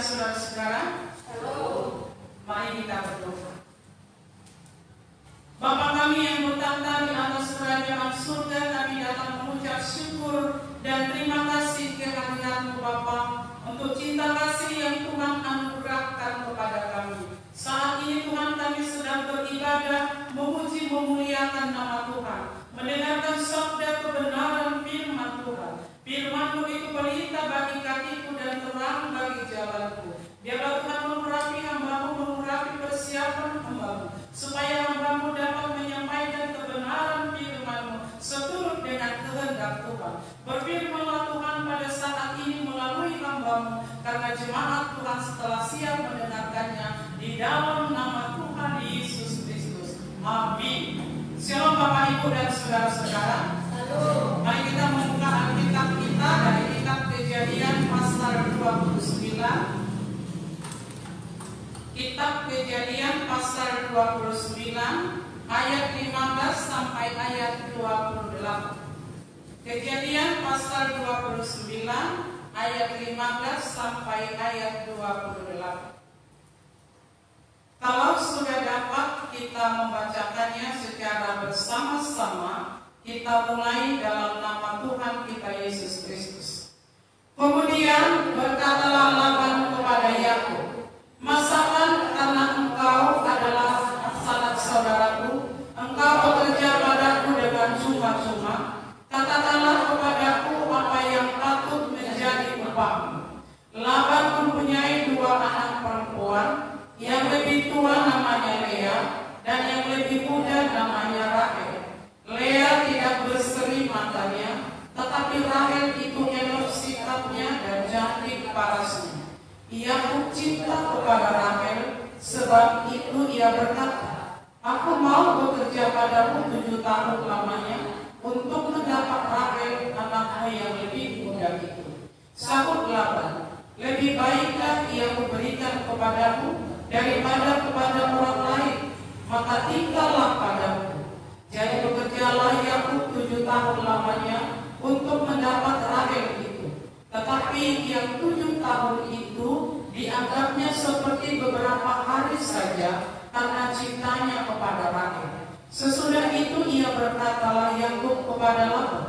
saudara-saudara? Mari kita berdoa. Bapa kami yang bertahta di atas kerajaan surga, kami datang mengucap syukur dan terima kasih kehadiran-Mu Bapa untuk cinta kasih yang Tuhan anugerahkan kepada kami. Saat ini Tuhan kami sedang beribadah, memuji memuliakan nama Tuhan, mendengarkan sabda kebenaran firman Tuhan. Firman-Mu itu pelita bagi kakiku dan terang bagi jalanku. Biarlah Tuhan mengurapi hamba-Mu, mengurapi persiapan hamba-Mu, supaya hamba-Mu dapat menyampaikan kebenaran firman-Mu seturut dengan kehendak Tuhan. Berfirmanlah Tuhan pada saat ini melalui hamba-Mu, karena jemaat Tuhan setelah siap mendengarkannya, di dalam nama Tuhan Yesus Kristus. Amin. Shalom Bapak Ibu dan saudara-saudara. Mari kita membuka Alkitab kita dari kitab Kejadian pasal 29. Kitab Kejadian pasal 29 ayat 15 sampai ayat 28. Kejadian pasal 29 ayat 15 sampai ayat 28. Kalau sudah dapat kita membacakannya secara bersama-sama, kita mulai dalam nama Tuhan kita Yesus Kristus. Kemudian berkatalah Laban kepada Yakub, "Masakan karena engkau adalah sanak saudaraku, engkau bekerja padaku dengan cuma-cuma. Katakanlah kepadaku apa yang patut menjadi upahmu." Laban mempunyai 2 anak perempuan, yang lebih tua namanya Lea dan yang lebih muda namanya Rahel. Lea tidak berseri matanya, tetapi Rahel itu elok sifatnya dan cantik parasnya. Yakub cinta kepada Rahel, sebab itu ia berkata, "Aku mau bekerja padamu 7 tahun lamanya untuk mendapat Rahel anakmu yang lebih muda itu." Sahut Laban, "Lebih baikkah ia kuberikan kepadamu daripada kepada orang lain, maka tinggallah padamu." Jadi bekerjalah Yakub 7 tahun lamanya untuk mendapat Rahel itu. Tetapi yang 7 tahun itu dianggapnya seperti beberapa hari saja karena cintanya kepada Rahel. Sesudah itu ia berkatalah Yakub kepada Laban,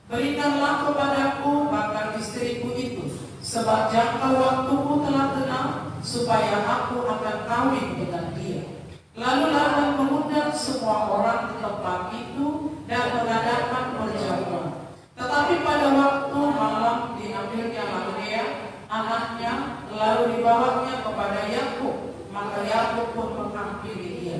"Berikanlah kepadaku bakal istriku itu, sebab jangka waktuku telah genap, supaya aku akan kawin dengan dia." Lalu Laban mengundang semua orang di tempat itu dan mengadakan perjamuan. Tetapi pada waktu malam diambilnya Lea anaknya, lalu dibawanya kepada Yakub, maka Yakub pun menghampiri dia.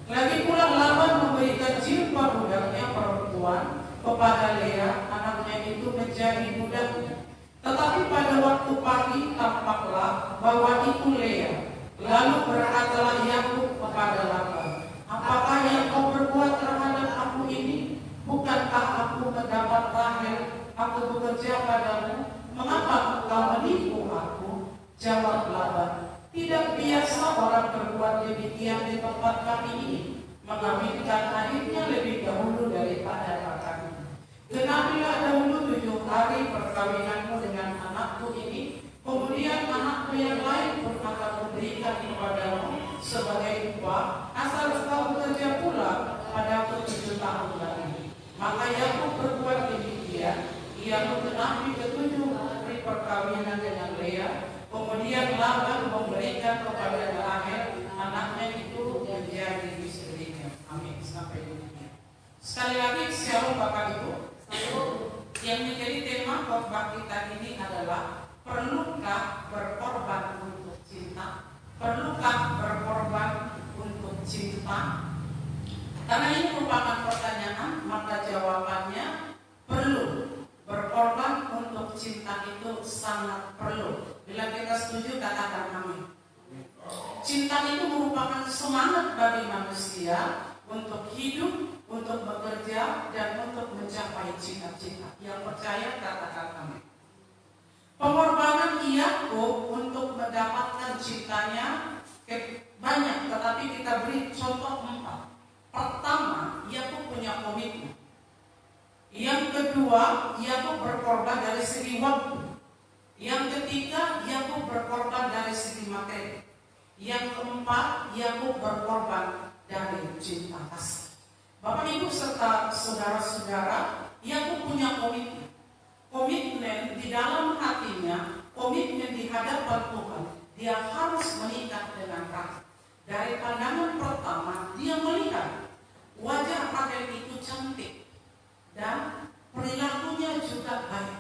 Lagi pula Laban memberikan jilbab budaknya perempuan kepada Lea, anaknya itu menjadi budaknya. Tetapi pada waktu pagi tampaklah bahwa itu Lea. Lalu berkatalah Yakub kepada Laban, "Apakah yang kau berbuat terhadap aku ini? Bukankah aku mendapat Rahel, aku bekerja padamu? Mengapa engkau menipu aku?" Jawab Laban, "Tidak biasa orang berbuat demikian di tempat kami ini, mengawinkan adiknya lebih dahulu daripada kakaknya. Genapilah dahulu 7 hari perkawinanmu dengan anakku ini, kemudian anakku yang lain pun akan memberikan kepadamu sebagai upah, asal engkau bekerja pula padaku 7 tahun lagi." Maka Yakub berbuat demikian. Ia menggenapi ke-7 hari perkawinan dengan Lea. Kemudian Laban memberikan kepada Rahel anaknya itu menjadi istrinya. Amin. Sampai demikian. Sekali lagi shalom Bapak Ibu. Yang menjadi tema khotbah kita ini adalah, perlukah berkorban untuk cinta? Perlukah berkorban untuk cinta? Karena ini merupakan pertanyaan, maka jawabannya perlu. Berkorban untuk cinta itu sangat perlu. Bila kita setuju, katakan amin. Cinta itu merupakan semangat bagi manusia untuk hidup, untuk bekerja, dan untuk mencapai cita-cita. Yang percaya, katakan amin. Pengorbanan Yakub untuk mendapatkan cintanya banyak, tetapi kita beri contoh 4. Pertama, Yakub punya komitmen. Yang kedua, Yakub berkorban dari segi waktu. Yang ketiga, Yakub berkorban dari segi materi. Yang keempat, Yakub berkorban dari cinta kasih. Bapak Ibu serta saudara-saudara, Yakub punya komitmen. Komitmen di dalam hatinya, komitmen di hadapan Tuhan. Dia harus menikah dengan Rahel. Dari pandangan pertama, dia melihat wajah Rahel itu cantik dan perilakunya juga baik.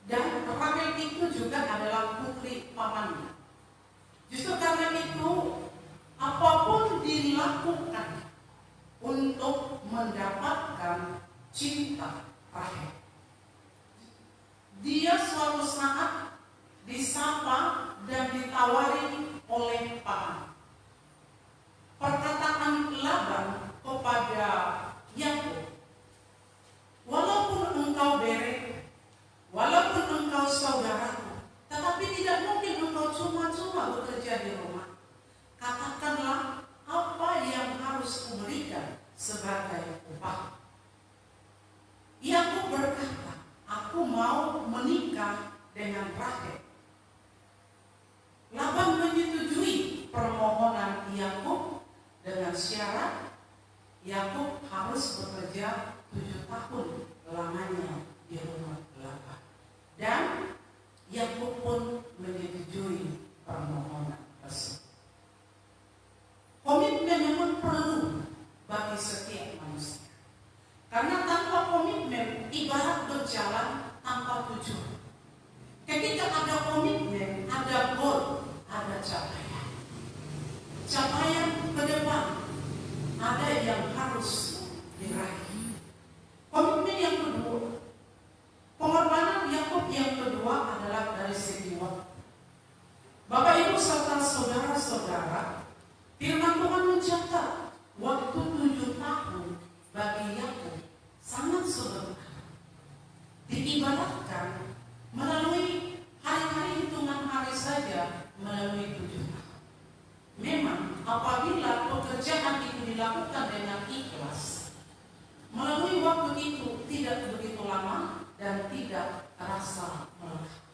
Dan Rahel itu juga adalah putri pamannya. Justru karena itu, apapun dilakukan untuk mendapatkan cinta Rahel. Dia suatu saat disapa dan ditawari oleh paman. Perkataan Laban kepada Yakub, walaupun engkau bere, walaupun engkau saudaraku, tetapi tidak mungkin engkau cuma-cuma bekerja di rumah. Katakanlah apa yang harus kuberikan sebagai upah. Yakub berkata, aku mau menikah dengan Rahel. Laban menyetujui permohonan Yakub dengan syarat Yakub harus bekerja 7 tahun lamanya di rumah Laban. Dan Yakub pun menyetujui permohonan tersebut. Komitmen memang perlu bagi setiap manusia. Karena tanpa komitmen ibarat berjalan tanpa tujuan. Ketika ada komitmen, ada goal, ada capaian. Capaian ke depan, ada yang harus diraih. Komitmen yang kedua, pengorbanan Yakub yang kedua adalah dari segi waktu. Bapak Ibu serta saudara-saudara, firman Tuhan mencatat waktu 7 tahun bagi Yakub sangat sederhana. Diibaratkan melalui hari-hari hitungan hari saja, melalui 7 tahun. Memang apabila pekerjaan itu dilakukan dengan ikhlas, melalui waktu itu tidak begitu lama dan tidak terasa melelahkan.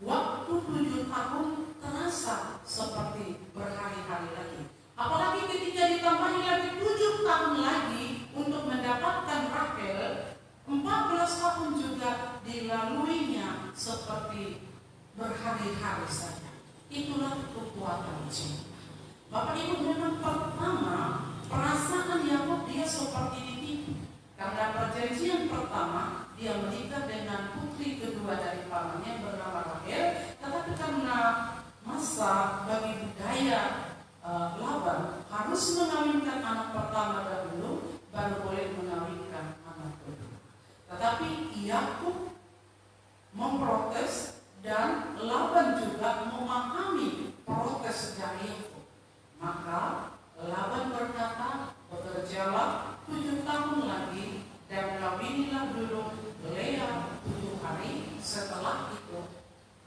Waktu 7 tahun terasa seperti berhari-hari lagi. Apalagi ketika ditambahi lagi 7 tahun lagi untuk mendapatkan Rahel, 14 tahun juga dilaluinya seperti berhari-hari saja. Itulah kekuatan cinta. Bapak Ibu, memang pertama perasaan Yakub dia seperti ditipu. Karena perjanjian pertama dia menikah dengan putri kedua dari pamannya bernama Rahel, tetapi karena masa bagi budaya Laban harus mengawinkan anak pertama dahulu, baru boleh mengawinkan anak kedua. Tetapi Yakub memprotes dan Laban juga memahami protes dari Yakub. Maka Laban berkata, bekerjalah 7 tahun lagi dan kawinilah dulu Lea 7 hari. Setelah itu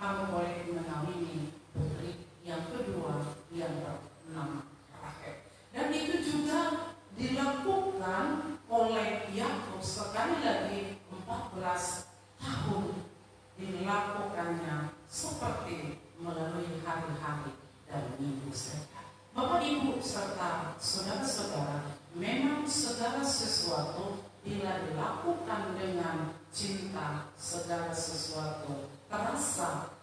kamu boleh mengawini putri yang kedua yang bernama Rahel. Dan itu juga dilakukan oleh Yakub sekali lagi 14 tahun dilakukannya seperti melalui hari-hari dan minggu saja. Bapak Ibu serta saudara-saudara, memang segala sesuatu bila dilakukan dengan cinta, segala sesuatu terasa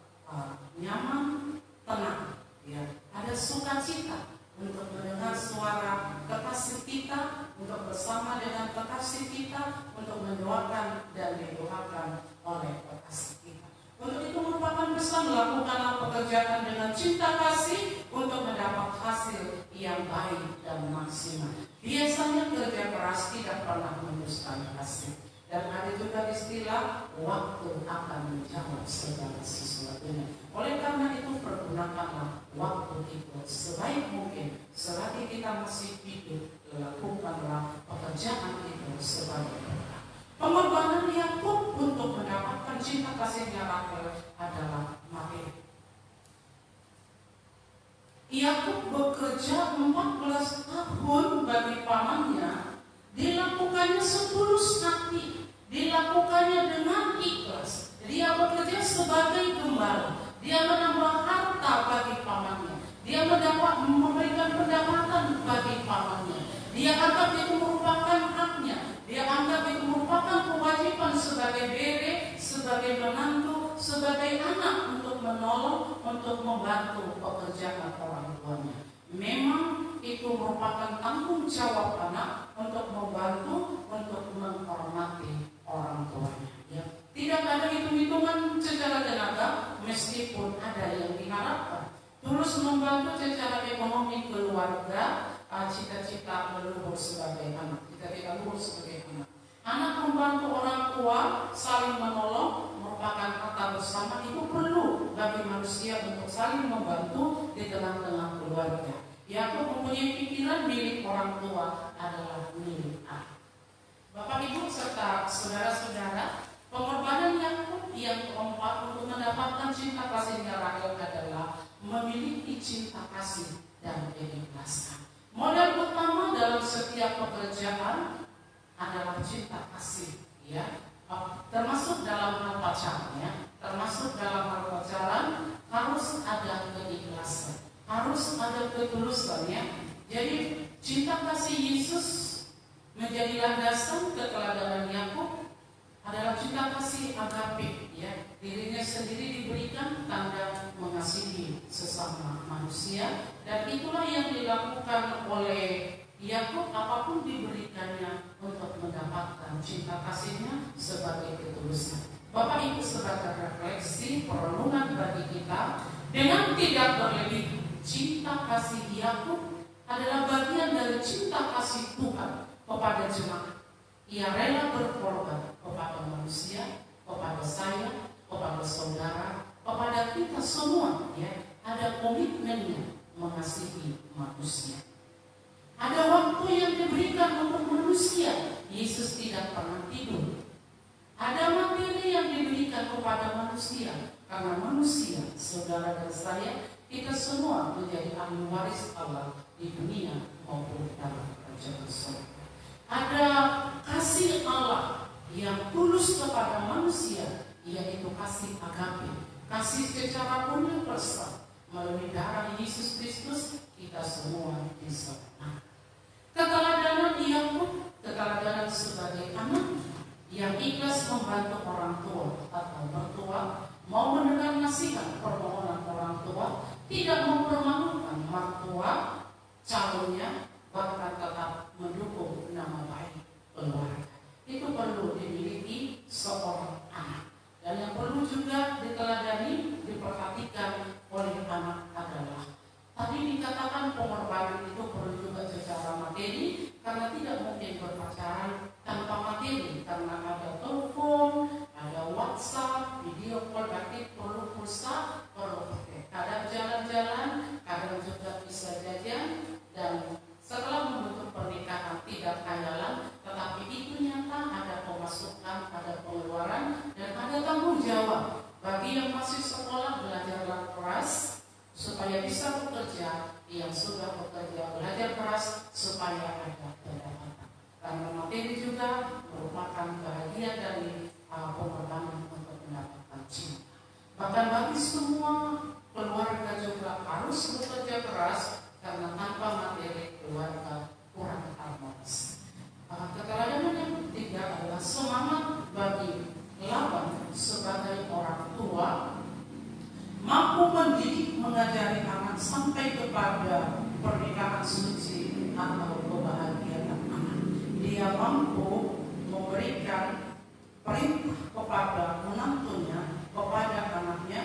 nyaman, tenang. Ya, ada sukacita untuk mendengar suara kekasih kita, untuk bersama dengan kekasih kita, untuk mendoakan dan didoakan oleh kekasih kita. Untuk itu merupakan pesan, lakukanlah pekerjaan dengan cinta kasih untuk mendapat hasil yang baik dan maksimal. Biasanya kerja keras tidak pernah mendustai hasil. Dan ada juga istilah waktu akan menjawab segala sesuatunya. Oleh karena itu pergunakanlah waktu itu sebaik mungkin. Selagi kita masih hidup, lakukanlah pekerjaan itu sebaik mungkin. Pengorbanan Yakub untuk mendapatkan cinta kasihnya Rahel adalah mati. Yakub bekerja 14 tahun bagi pamannya, dilakukannya setulus hati, dilakukannya dengan ikhlas, Dia bekerja sebagai gembala. Dia menambah harta bagi pamannya. Dia memberikan pendapatan bagi pamannya. Dia anggap itu merupakan haknya. Dia anggap itu merupakan kewajiban sebagai bere, sebagai menantu, sebagai anak untuk menolong, untuk membantu pekerjaan orang tuanya. Memang itu merupakan tanggung jawab anak untuk membantu, untuk menghormati orang tuanya. Ya. Tidak ada hitung-hitungan secara tenaga, meskipun ada yang diharapkan. Terus membantu secara ekonomi keluarga, cita-cita leluhur sebagai anak. Cita-cita leluhur sebagai anak. Anak membantu orang tua, saling menolong, merupakan kata bersama. Itu perlu bagi manusia untuk saling membantu di tengah-tengah keluarga. Yakub mempunyai pikiran milik orang tua adalah milik anak. Bapak Ibu serta saudara-saudara, pengorbanan Yakub yang keempat untuk mendapatkan cinta kasihnya Rahel adalah memiliki cinta kasih dan keikhlasan. Modal utama dalam setiap pekerjaan adalah cinta kasih, ya. Termasuk dalam hal pacaran, termasuk dalam hal pacaran harus ada keikhlasan, harus ada ketulusan, ya. Jadi cinta kasih Yesus menjadi landasan keteladanan Yakub adalah cinta kasih agape, ya. Dirinya sendiri diberikan tanda mengasihi sesama manusia, dan itulah yang dilakukan oleh Yakub apapun diberikannya untuk mendapatkan cinta kasihnya sebagai ketulusan. Bapak Ibu sebagai refleksi perenungan bagi kita, dengan tidak berlebih, cinta kasih Yakub adalah bagian dari cinta kasih Tuhan kepada jemaat. Ia rela berkorban kepada manusia, kepada saya, kepada saudara, kepada kita semua, ya. Ada komitmennya mengasihi manusia. Ada waktu yang diberikan untuk manusia. Yesus tidak pernah tidur. Ada materi yang diberikan kepada manusia, karena manusia, saudara dan saya, kita semua menjadi ahli waris Allah di dunia maupun dalam kerajaan surga. Ada kasih Allah yang tulus kepada manusia, yaitu kasih agape, kasih secara universal. Melalui darah Yesus Kristus kita semua diselamatkan. Keteladanan Yakub, keteladanan sebagai anak yang ikhlas membantu orang tua atau mertua, mau mendengar nasihat permohonan orang tua, tidak mempermalukan mertua calonnya, bahkan tetap mendukung nama baik keluarga. Itu perlu dimiliki seorang anak. Dan yang perlu juga diteladani, diperhatikan oleh anak adalah tadi dikatakan pengorbanan itu perlu juga secara materi, karena tidak mungkin berpacaran tanpa materi, karena ada telepon, ada WhatsApp, video call, berarti perlu pulsa, perlu pakai. Kadang jalan-jalan, kadang juga bisa jajan, dan setelah membentuk pernikahan tidak khayalan, tetapi itu nyata, ada pemasukan, ada pengeluaran, dan ada tanggung jawab bagi yang masih sekolah belajarlah keras supaya bisa bekerja, yang sudah bekerja belajar keras supaya ada pendapatan. Karena materi juga merupakan bagian dari pengorbanan untuk mendapatkan cinta. Bahkan bagi semua keluarga juga harus bekerja keras, karena tanpa materi keluarga kurang harmonis. Keteladanan yang ketiga adalah semangat bagi Laban sebagai orang tua, mampu mendidik, mengajari anak sampai kepada pernikahan suci atau kebahagiaan anak. Dia mampu memberikan perintah kepada menantunya, kepada anaknya.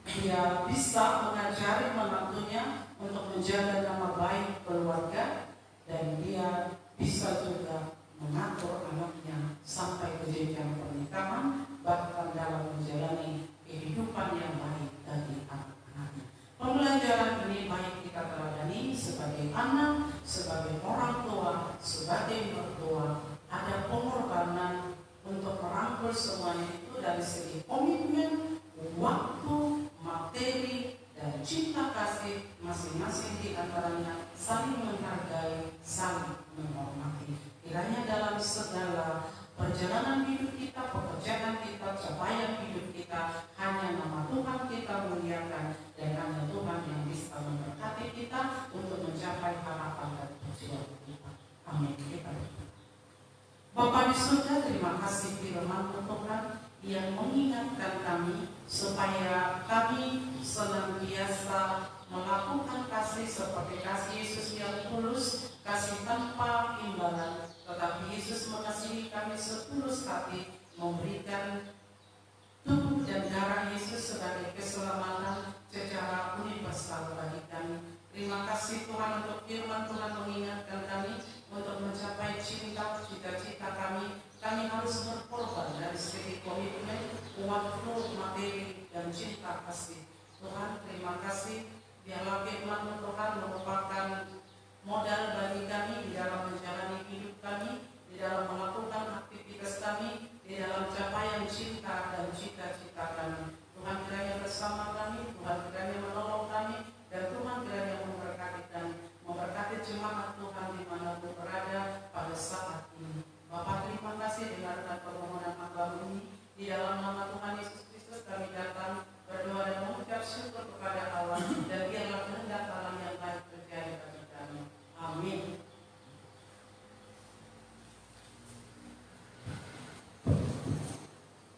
Dia bisa mengajari menantunya untuk menjaga nama baik keluarga, dan dia bisa juga mengatur anaknya sampai ke jenjang pernikahan, bahkan dalam menjalani kehidupan yang baik bagi anak-anaknya. Pembelajaran ini baik kita teladani sebagai anak, sebagai orang tua, sebagai mertua. Ada pengorbanan untuk merangkul semuanya itu dari segi komitmen, waktu, materi, dan cinta kasih masing-masing di antaranya saling menghargai, saling menghormati. Kiranya dalam segala perjalanan hidup kita, pekerjaan kita, capaian hidup Bapa di surga, terima kasih firman Tuhan yang mengingatkan kami supaya kami senantiasa melakukan kasih seperti kasih Yesus yang tulus, kasih tanpa imbalan. Tetapi Yesus mengasihi kami setulus hati, memberikan tubuh dan darah Yesus sebagai keselamatan secara universal bagi kami. Terima kasih Tuhan untuk firman Tuhan mengingatkan kami untuk mencapai cita-cita kami. Kami harus berkorban dari segi komitmen, waktu, materi, dan cinta kasih. Tuhan, terima kasih. Biarlah firman Tuhan merupakan